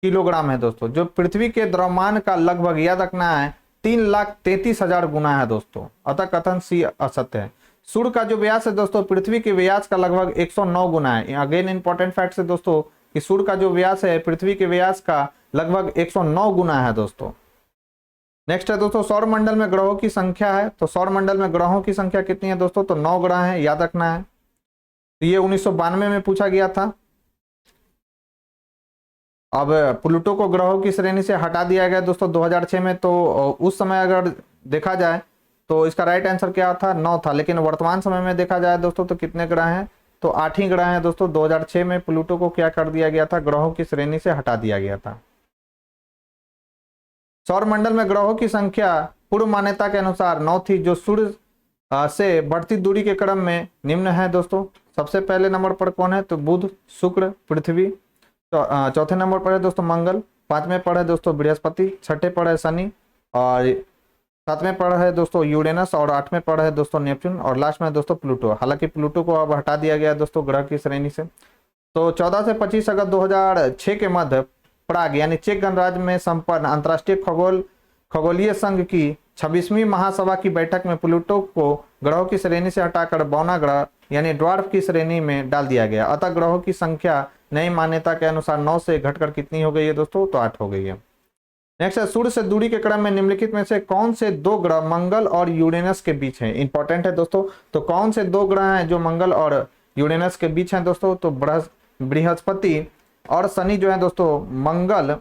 किलोग्राम है दोस्तों, जो पृथ्वी के द्रव्यमान का लगभग, याद रखना है, 3,33,000 गुना है दोस्तों। अतः कथन सी असत्य है। सूर्य का जो व्यास है दोस्तों पृथ्वी के व्यास का लगभग 109 गुना है। अगेन इंपॉर्टेंट फैक्ट है दोस्तों कि सूर्य का जो व्यास है पृथ्वी के व्यास का लगभग 109 गुना है दोस्तों। नेक्स्ट है दोस्तों, सौर मंडल में ग्रहों की संख्या है। तो सौर मंडल में ग्रहों की संख्या कितनी है दोस्तों? तो 9 ग्रह है, याद रखना है। तो ये 1992 में पूछा गया था। अब प्लूटो को ग्रहों की श्रेणी से हटा दिया गया दोस्तों 2006 में। तो उस समय अगर देखा जाए तो इसका राइट आंसर क्या था? 9 था। लेकिन वर्तमान समय में देखा जाए दोस्तों तो कितने ग्रह हैं? तो 8 ही ग्रह हैं दोस्तों। 2006 में प्लूटो को क्या कर दिया गया था? ग्रहों की श्रेणी से हटा दिया गया था। सौर मंडल में ग्रहों की संख्या पूर्व मान्यता के अनुसार 9 थी, जो सूर्य से बढ़ती दूरी के क्रम में निम्न है दोस्तों। सबसे पहले नंबर पर कौन है? तो बुध, शुक्र, पृथ्वी। चौथे नंबर पर है दोस्तों मंगल, 5वें पर है दोस्तों बृहस्पति, 6ठे पर है शनि, और 7वें पर है दोस्तों यूरेनस, और 8वें पर है दोस्तों नेपच्यून, और लास्ट में है दोस्तों प्लूटो। हालांकि प्लूटो को अब हटा दिया गया दोस्तों ग्रह की श्रेणी से। तो 14 से 25 अगस्त 2006 के मध्य प्राग यानी चेक गणराज्य में संपन्न अंतर्राष्ट्रीय खगोलीय संघ की 26वीं महासभा की बैठक में प्लूटो को ग्रहों की श्रेणी से हटाकर बौना ग्रह यानी ड्वार्फ की श्रेणी में डाल दिया गया। अतः ग्रहों की संख्या नई मान्यता के अनुसार 9 से घटकर कितनी हो गई है दोस्तों? तो 8 हो गई है। नेक्स्ट है, सूर्य से दूरी के क्रम में निम्नलिखित में से कौन से 2 ग्रह मंगल और यूरेनस के बीच हैं? इंपॉर्टेंट है दोस्तों। तो कौन से 2 ग्रह हैं जो मंगल और यूरेनस के बीच हैं दोस्तों? तो बृहस्पति और शनि जो है दोस्तों मंगल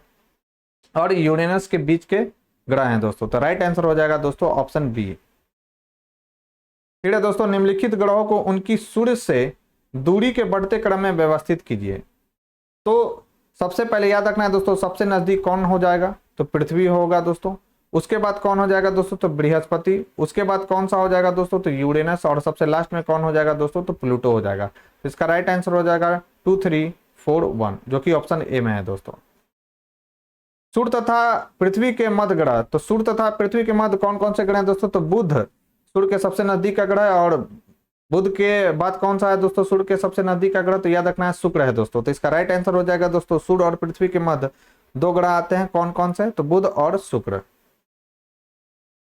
और यूरेनस के बीच के ग्रह हैं दोस्तों। तो राइट आंसर हो जाएगा दोस्तों ऑप्शन बी। फिर है दोस्तों, निम्नलिखित ग्रहों को उनकी सूर्य से दूरी के बढ़ते क्रम में व्यवस्थित कीजिए। तो सबसे पहले याद रखना है दोस्तों, सबसे नजदीक कौन हो जाएगा? तो पृथ्वी होगा दोस्तों। उसके बाद कौन हो जाएगा दोस्तों? तो बृहस्पति। उसके बाद कौन सा हो जाएगा दोस्तों? तो यूरेनस। और सबसे लास्ट में कौन हो जाएगा दोस्तों? तो प्लूटो हो जाएगा। तो इसका राइट आंसर हो जाएगा 2, 3, 4, 1, जो कि ऑप्शन ए में है दोस्तों। सूर्य तथा पृथ्वी के मध्य ग्रह। तो सूर्य तथा पृथ्वी के मध्य कौन कौन से ग्रह हैं दोस्तों? तो बुध सूर्य के सबसे नजदीक का ग्रह है, और बुध के बाद कौन सा है दोस्तों सूर्य के सबसे नजदीक का ग्रह? तो याद रखना है शुक्र है दोस्तों। तो इसका राइट आंसर हो जाएगा दोस्तों, सूर्य और पृथ्वी के मध्य 2 ग्रह आते हैं। कौन कौन से? तो बुध और शुक्र।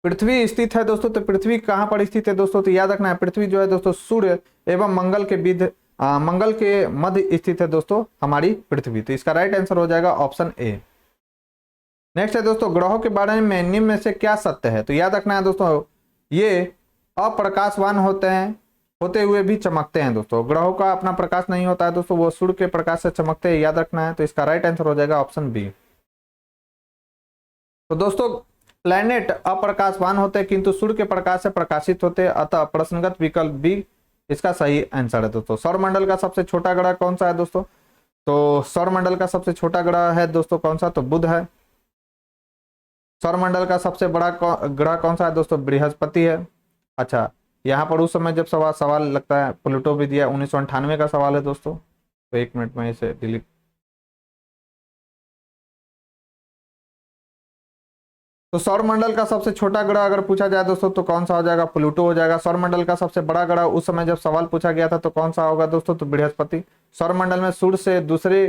पृथ्वी स्थित है दोस्तों। तो पृथ्वी कहां पर स्थित है दोस्तों? तो याद रखना है पृथ्वी जो है दोस्तों सूर्य एवं मंगल के मध्य स्थित है दोस्तों हमारी पृथ्वी। तो इसका राइट आंसर हो जाएगा ऑप्शन ए। नेक्स्ट है दोस्तों, ग्रहों के बारे में निम्न में से क्या सत्य है? तो याद रखना है दोस्तों, ये अप्रकाशवान होते हुए भी चमकते हैं दोस्तों। ग्रहों का अपना प्रकाश नहीं होता है दोस्तों, वो सूर्य के प्रकाश से चमकते हैं, याद रखना है। तो इसका राइट आंसर हो जाएगा ऑप्शन बी। तो दोस्तों प्लैनेट अप्रकाशवान होते हैं किंतु सूर्य के प्रकाश से प्रकाशित होते हैं, अतः प्रश्नगत विकल्प बी इसका सही आंसर है दोस्तों। सौरमंडल का सबसे छोटा ग्रह कौन सा है दोस्तों? तो सौरमंडल का सबसे छोटा ग्रह है दोस्तों कौन सा? तो बुध है। सौरमंडल का सबसे बड़ा ग्रह कौन सा है दोस्तों? बृहस्पति है। अच्छा, यहाँ पर उस समय जब सवाल लगता है प्लूटो भी दिया, 1998 का सवाल है दोस्तों। तो 1 मिनट में इसे डिलीट। तो सौरमंडल का सबसे छोटा ग्रह अगर पूछा जाए दोस्तों तो कौन सा हो जाएगा? प्लूटो हो जाएगा। सौरमंडल का सबसे बड़ा ग्रह उस समय जब सवाल पूछा गया था तो कौन सा होगा दोस्तों? तो बृहस्पति। सौरमंडल में सूर्य से दूसरे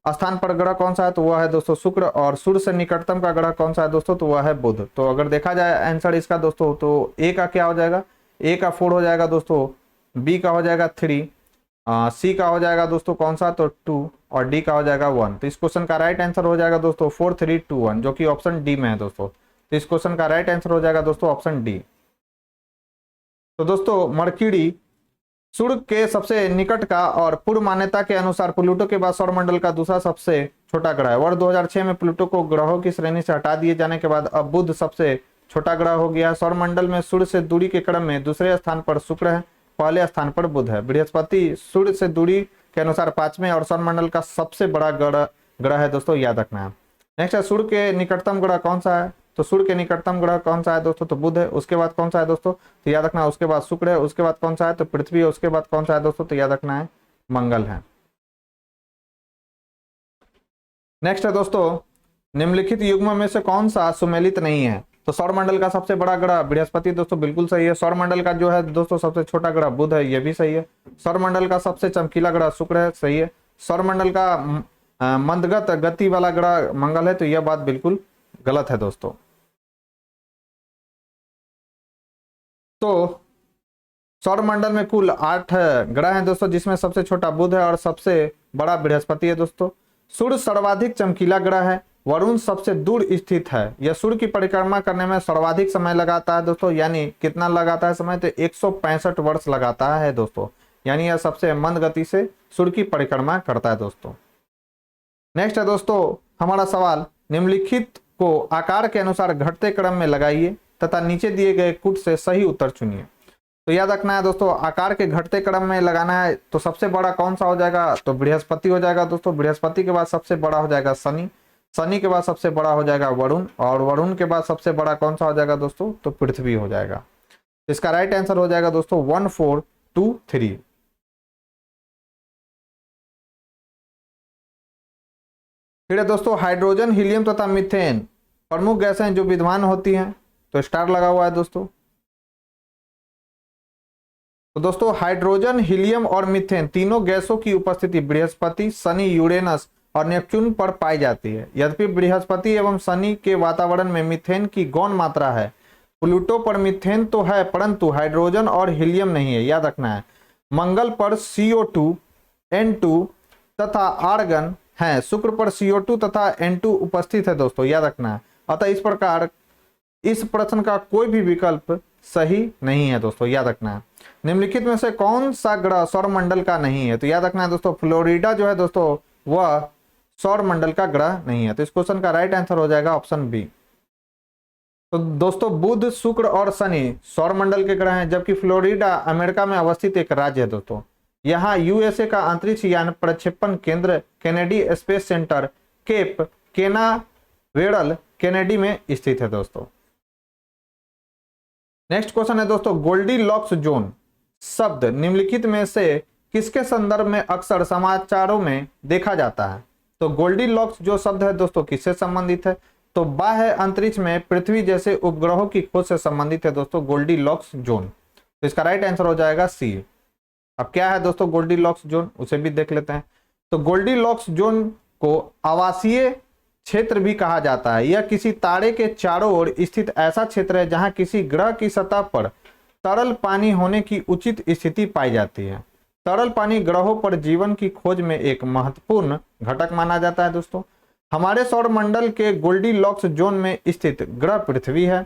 स्थान पर ग्रह कौन सा है? तो वह है दोस्तों शुक्र। और सूर्य से निकटतम का ग्रह कौन सा है दोस्तों? तो वह है बुध। तो अगर देखा जाए आंसर इसका दोस्तों तो ए का क्या हो जाएगा? ए का 4 हो जाएगा दोस्तों, बी का हो जाएगा 3, सी का हो जाएगा दोस्तों कौन सा? तो 2, और डी का हो जाएगा 1। तो इस क्वेश्चन का राइट आंसर हो जाएगा दोस्तों 4 3 2 1, जो कि ऑप्शन डी में है दोस्तों। तो इस क्वेश्चन का राइट आंसर हो जाएगा दोस्तों ऑप्शन डी। तो दोस्तों मर्क्यूरी सूर्य के सबसे निकट का और पूर्व मान्यता के अनुसार प्लूटो के बाद सौरमंडल का दूसरा सबसे छोटा ग्रह है। वर्ष 2006 में प्लूटो को ग्रहों की श्रेणी से हटा दिए जाने के बाद अब बुध सबसे छोटा ग्रह हो गया। सौरमंडल में सूर्य से दूरी के क्रम में दूसरे स्थान पर शुक्र है, पहले स्थान पर बुध है। बृहस्पति सूर्य से दूरी के अनुसार 5वें और सौरमंडल का सबसे बड़ा ग्रह है दोस्तों, याद रखना है। नेक्स्ट है सूर्य के निकटतम ग्रह कौन सा है? तो सूर्य के निकटतम ग्रह कौन सा है दोस्तों? तो बुध है। उसके बाद कौन सा है दोस्तों? तो याद रखना है उसके बाद शुक्र है। उसके बाद कौन सा है? तो पृथ्वी है। उसके बाद कौन सा है दोस्तों? तो याद रखना है मंगल है। नेक्स्ट है दोस्तों निम्नलिखित युग्म में से कौन सा सुमेलित नहीं है? तो सौरमंडल का सबसे बड़ा ग्रह बृहस्पति दोस्तों, बिल्कुल सही है। सौरमंडल का जो है दोस्तों सबसे छोटा ग्रह बुध है, ये भी सही है। सौरमंडल का सबसे चमकीला ग्रह शुक्र है, सही है। सौरमंडल का मंदगत गति वाला ग्रह मंगल है, तो यह बात बिल्कुल गलत है दोस्तों। तो सौरमंडल में कुल 8 ग्रह हैं दोस्तों, जिसमें सबसे छोटा बुध है और सबसे बड़ा बृहस्पति है दोस्तों। सूर्य सर्वाधिक चमकीला ग्रह है। वरुण सबसे दूर स्थित है। यह सूर्य की परिक्रमा करने में सर्वाधिक समय लगाता है दोस्तों, यानी कितना लगाता है समय? तो 165 वर्ष लगाता है दोस्तों, यानी यह सबसे मंद गति से सूर्य की परिक्रमा करता है दोस्तों। नेक्स्ट है दोस्तों हमारा सवाल, निम्नलिखित को आकार के अनुसार घटते क्रम में लगाइए तथा नीचे दिए गए कूट से सही उत्तर चुनिए। तो याद रखना है दोस्तों आकार के घटते क्रम में लगाना है। तो सबसे बड़ा कौन सा हो जाएगा? तो बृहस्पति हो जाएगा दोस्तों। बृहस्पति के बाद सबसे बड़ा हो जाएगा शनि। शनि के बाद सबसे बड़ा हो जाएगा वरुण, और वरुण के बाद सबसे बड़ा कौन सा हो जाएगा दोस्तों? तो पृथ्वी हो जाएगा। इसका राइट आंसर हो जाएगा दोस्तों 1 4 2 3। फिर है दोस्तों हाइड्रोजन, हीलियम तथा मीथेन प्रमुख गैसें जो विद्यमान होती हैं। तो स्टार लगा हुआ है दोस्तों। तो दोस्तों हाइड्रोजन, हीलियम और मीथेन तीनों गैसों की उपस्थिति बृहस्पति, शनि, यूरेनस और नेपच्यून पर पाई जाती है। यद्यपि बृहस्पति एवं शनि के वातावरण में मीथेन की गौण मात्रा है। प्लूटो पर मीथेन तो है परंतु हाइड्रोजन और हीलियम नहीं है, याद रखना है। मंगल पर CO2, N2 तथा आर्गन है। शुक्र पर CO2 तथा N2 उपस्थित है दोस्तों, याद रखना है। अतः इस प्रकार इस प्रश्न का कोई भी विकल्प सही नहीं है दोस्तों, याद रखना है। निम्नलिखित में से कौन सा ग्रह सौरमंडल का नहीं है? तो याद रखना है दोस्तों फ्लोरिडा जो है दोस्तों वह सौरमंडल का ग्रह नहीं है। तो इस क्वेश्चन का राइट आंसर हो जाएगा ऑप्शन बी। तो दोस्तों बुध, शुक्र और शनि सौरमंडल के ग्रह हैं, जबकि फ्लोरिडा अमेरिका में अवस्थित एक राज्य है दोस्तों। यहाँ यूएसए का अंतरिक्ष यान प्रक्षेपण केंद्र Kennedy Space Center Cape Canaveral Kennedy में स्थित है दोस्तों। नेक्स्ट क्वेश्चन है दोस्तों गोल्डीलॉक्स जोन शब्द निम्नलिखित में से किसके संदर्भ में अक्सर समाचारों में देखा जाता है? तो गोल्डीलॉक्स जो शब्द है दोस्तों किससे संबंधित है? तो बाह्य अंतरिक्ष में पृथ्वी जैसे उपग्रहों की खोज से संबंधित है दोस्तों गोल्डीलॉक्स जोन। तो इसका राइट आंसर हो जाएगा सी। अब क्या है दोस्तों गोल्डीलॉक्स जोन, उसे भी देख लेते हैं। तो गोल्डीलॉक्स जोन को आवासीय क्षेत्र भी कहा जाता है। यह किसी तारे के चारों ओर स्थित ऐसा क्षेत्र है जहां किसी ग्रह की सतह पर तरल पानी होने की उचित स्थिति पाई जाती है। तरल पानी ग्रहों पर जीवन की खोज में एक महत्वपूर्ण घटक माना जाता है दोस्तों। हमारे सौरमंडल के गोल्डीलॉक्स जोन में स्थित ग्रह पृथ्वी है।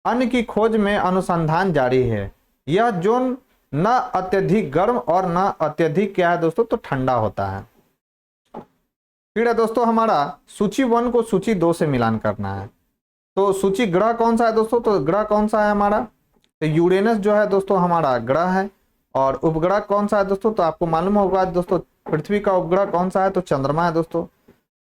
अन्य की खोज में अनुसंधान जारी है। यह जोन न अत्यधिक गर्म और न अत्यधिक क्या है दोस्तों, तो ठंडा होता है। फिर है दोस्तों हमारा सूची 1 को सूची 2 से मिलान करना है। तो सूची ग्रह कौन सा है दोस्तों, तो ग्रह कौन सा है हमारा, तो यूरेनस जो है दोस्तों हमारा ग्रह है। और उपग्रह कौन सा है दोस्तों, तो आपको मालूम होगा दोस्तों पृथ्वी का उपग्रह कौन सा है, तो चंद्रमा है दोस्तों।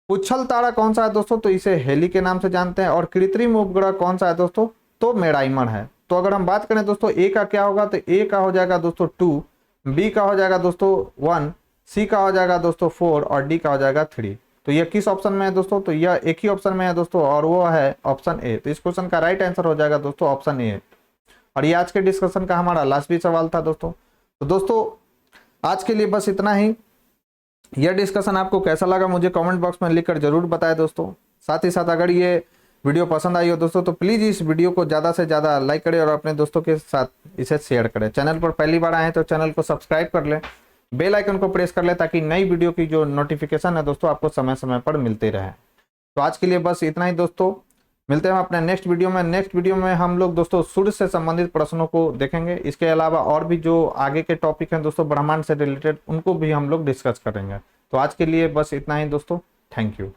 पुच्छल तारा कौन सा है दोस्तों, तो इसे हेली के नाम से जानते हैं। और कृत्रिम उपग्रह कौन सा है दोस्तों, तो मेराइमर है। तो अगर हम बात करें दोस्तों ए का क्या होगा, तो ए का हो जाएगा दोस्तों 2, बी का हो जाएगा दोस्तों 1, सी का हो जाएगा दोस्तों 4 और डी का हो जाएगा 3। तो यह किस ऑप्शन में है दोस्तों, तो यह एक ही ऑप्शन में है दोस्तों और वो है ऑप्शन ए। तो इस क्वेश्चन का राइट आंसर हो जाएगा दोस्तों ऑप्शन ए। और ये आज के डिस्कशन का हमारा लास्ट भी सवाल था दोस्तों। तो दोस्तों आज के लिए बस इतना ही। यह डिस्कशन आपको कैसा लगा मुझे कमेंट बॉक्स में लिखकर जरूर बताएं दोस्तों। साथ ही साथ अगर ये वीडियो पसंद आई हो दोस्तों तो प्लीज़ इस वीडियो को ज़्यादा से ज़्यादा लाइक करें और अपने दोस्तों के साथ इसे शेयर करें। चैनल पर पहली बार आए हैं तो चैनल को सब्सक्राइब कर लें, बेल आइकन को प्रेस कर लें ताकि नई वीडियो की जो नोटिफिकेशन है दोस्तों आपको समय समय पर मिलते रहे। तो आज के लिए बस इतना ही दोस्तों, मिलते हैं अपने नेक्स्ट वीडियो में। नेक्स्ट वीडियो में हम लोग दोस्तों सूर्य से संबंधित प्रश्नों को देखेंगे। इसके अलावा और भी जो आगे के टॉपिक हैं दोस्तों ब्रह्मांड से रिलेटेड, उनको भी हम लोग डिस्कस करेंगे। तो आज के लिए बस इतना ही दोस्तों, थैंक यू।